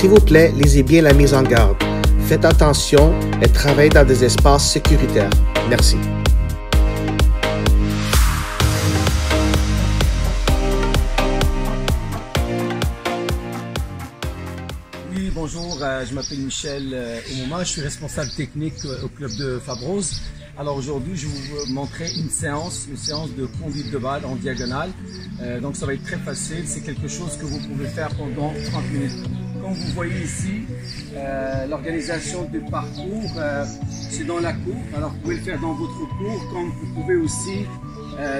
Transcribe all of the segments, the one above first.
S'il vous plaît, lisez bien la mise en garde. Faites attention et travaillez dans des espaces sécuritaires. Merci. Oui, bonjour, je m'appelle Michel Oumoma, je suis responsable technique au club de Fabrose. Alors aujourd'hui, je vais vous montrer une séance de conduite de balle en diagonale. Donc ça va être très facile, c'est quelque chose que vous pouvez faire pendant 30 minutes. Comme vous voyez ici, l'organisation du parcours, c'est dans la cour. Alors vous pouvez le faire dans votre cour, comme vous pouvez aussi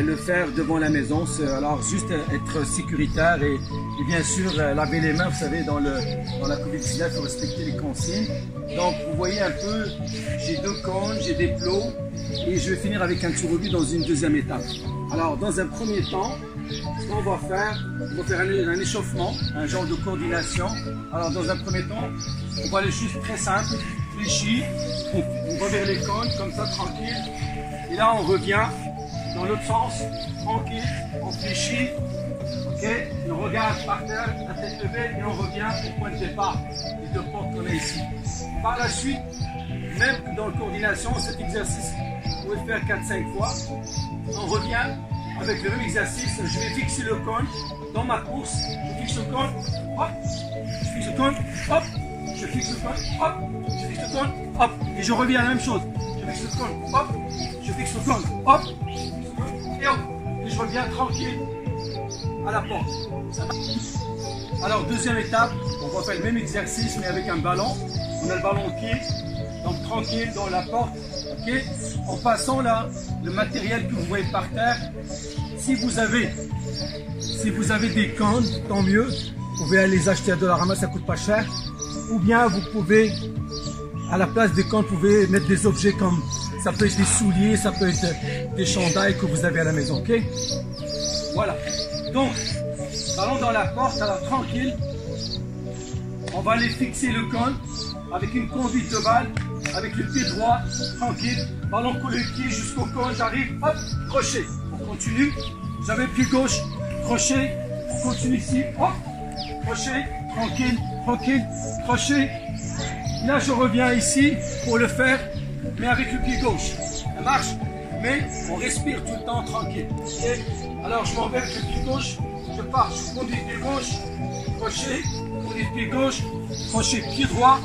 le faire devant la maison. Alors juste être sécuritaire et bien sûr laver les mains. Vous savez, dans la Covid-19, il faut respecter les consignes. Donc vous voyez un peu, j'ai deux cônes, j'ai des plots et je vais finir avec un tir au but dans une deuxième étape. Alors dans un premier temps, ce qu'on va faire, on va faire un échauffement, un genre de coordination. Alors dans un premier temps, on va aller juste très simple, fléchi, on va vers les cônes comme ça tranquille. Et là on revient dans l'autre sens, tranquille, on fléchit, ok, on regarde par terre, la tête levée et on revient au point de départ, les deux portes qu'on a ici. Par la suite, même dans la coordination, cet exercice, vous pouvez le faire 4-5 fois. On revient avec le même exercice, je vais fixer le cône dans ma course, je fixe le cône, hop, je fixe le cône, hop, je fixe le cône, hop, je fixe le cône, hop, et je reviens à la même chose, je fixe le cône, hop, je fixe le cône, hop, et hop, et je reviens tranquille à la porte. Alors deuxième étape, on va faire le même exercice mais avec un ballon. On a le ballon au pied, donc tranquille dans la porte, ok. En passant là, le matériel que vous voyez par terre, si vous avez des cônes, tant mieux. Vous pouvez aller les acheter à Dollarama, ça coûte pas cher. Ou bien vous pouvez, à la place des cônes, vous pouvez mettre des objets comme, ça peut être des souliers, ça peut être des chandails que vous avez à la maison, ok. Voilà. Donc, ballon dans la porte, alors tranquille. On va aller fixer le cône avec une conduite de balle, avec le pied droit, tranquille. Ballon collé le pied jusqu'au cône, j'arrive, hop, crochet. On continue. J'avais pied gauche, crochet. On continue ici, hop, crochet, tranquille, tranquille, crochet. Là, je reviens ici pour le faire, mais avec le pied gauche. Ça marche, mais on respire tout le temps tranquille. Okay. Alors, je m'en vais avec le pied gauche, je pars, je conduis pied gauche, crochet, conduis pied gauche, crochet, pied droit,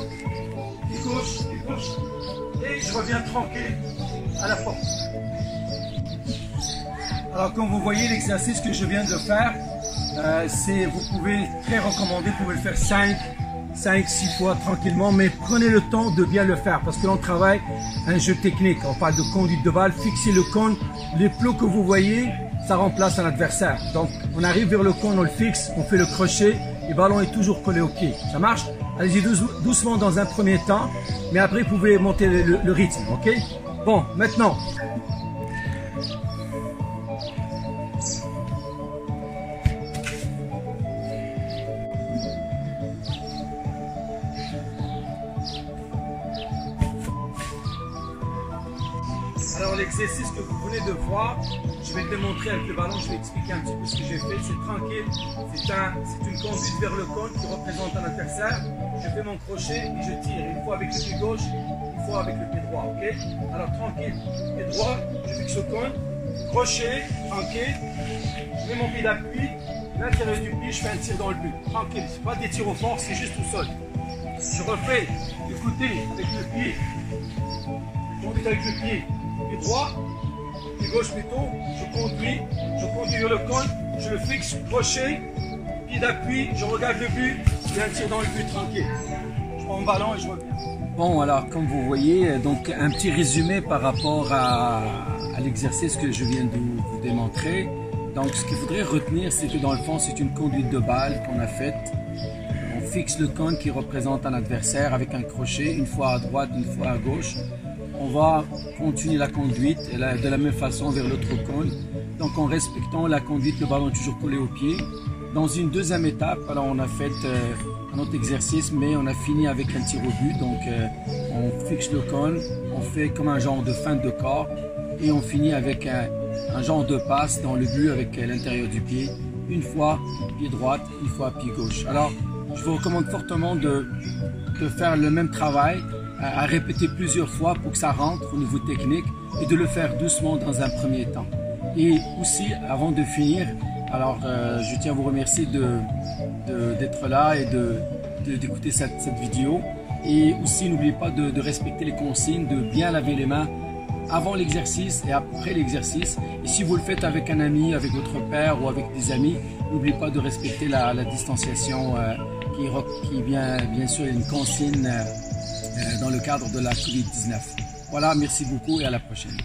pied gauche, et je reviens tranquille à la porte. Alors, comme vous voyez, l'exercice que je viens de faire, vous pouvez, très recommandé, vous pouvez le faire 5-6 fois tranquillement, mais prenez le temps de bien le faire parce que l'on travaille un jeu technique. On parle de conduite de balle, fixer le cône, les plots que vous voyez, ça remplace un adversaire. Donc on arrive vers le cône, on le fixe, on fait le crochet, et le ballon est toujours collé au pied. Ça marche? Allez-y doucement dans un premier temps, mais après vous pouvez monter le rythme, ok? Bon, maintenant. Alors l'exercice que vous venez de voir, je vais le démontrer avec le ballon, je vais expliquer un petit peu ce que j'ai fait. C'est tranquille, c'est une conduite vers le cône qui représente un adversaire. Je fais mon crochet et je tire, une fois avec le pied gauche, une fois avec le pied droit, ok? Alors tranquille, pied droit, je fixe le cône, crochet, tranquille, je mets mon pied d'appui, l'intérieur du pied, je fais un tir dans le but, tranquille, c'est pas des tirs au fort, c'est juste au sol. Je refais du côté avec le pied, conduite avec le pied droit, pied gauche plutôt, je conduis vers le cône, je le fixe, crochet, pied d'appui, je regarde le but, et un tir dans le but tranquille. Je prends mon ballon et je reviens. Bon, alors comme vous voyez, donc un petit résumé par rapport à l'exercice que je viens de vous démontrer. Donc ce qu'il faudrait retenir, c'est que dans le fond, c'est une conduite de balle qu'on a faite. On fixe le cône qui représente un adversaire avec un crochet, une fois à droite, une fois à gauche. On va continuer la conduite de la même façon vers l'autre cône. Donc en respectant la conduite, le ballon est toujours collé au pied. Dans une deuxième étape, alors on a fait un autre exercice, mais on a fini avec un tir au but. Donc on fixe le cône, on fait comme un genre de feinte de corps et on finit avec un genre de passe dans le but avec l'intérieur du pied. Une fois pied droite, une fois pied gauche. Alors je vous recommande fortement de faire le même travail, à répéter plusieurs fois pour que ça rentre au niveau technique et de le faire doucement dans un premier temps. Et aussi, avant de finir, alors je tiens à vous remercier d'être là et d'écouter cette vidéo. Et aussi, n'oubliez pas de respecter les consignes, de bien laver les mains avant l'exercice et après l'exercice. Et si vous le faites avec un ami, avec votre père ou avec des amis, n'oubliez pas de respecter la distanciation qui vient bien sûr une consigne dans le cadre de la COVID-19. Voilà, merci beaucoup et à la prochaine.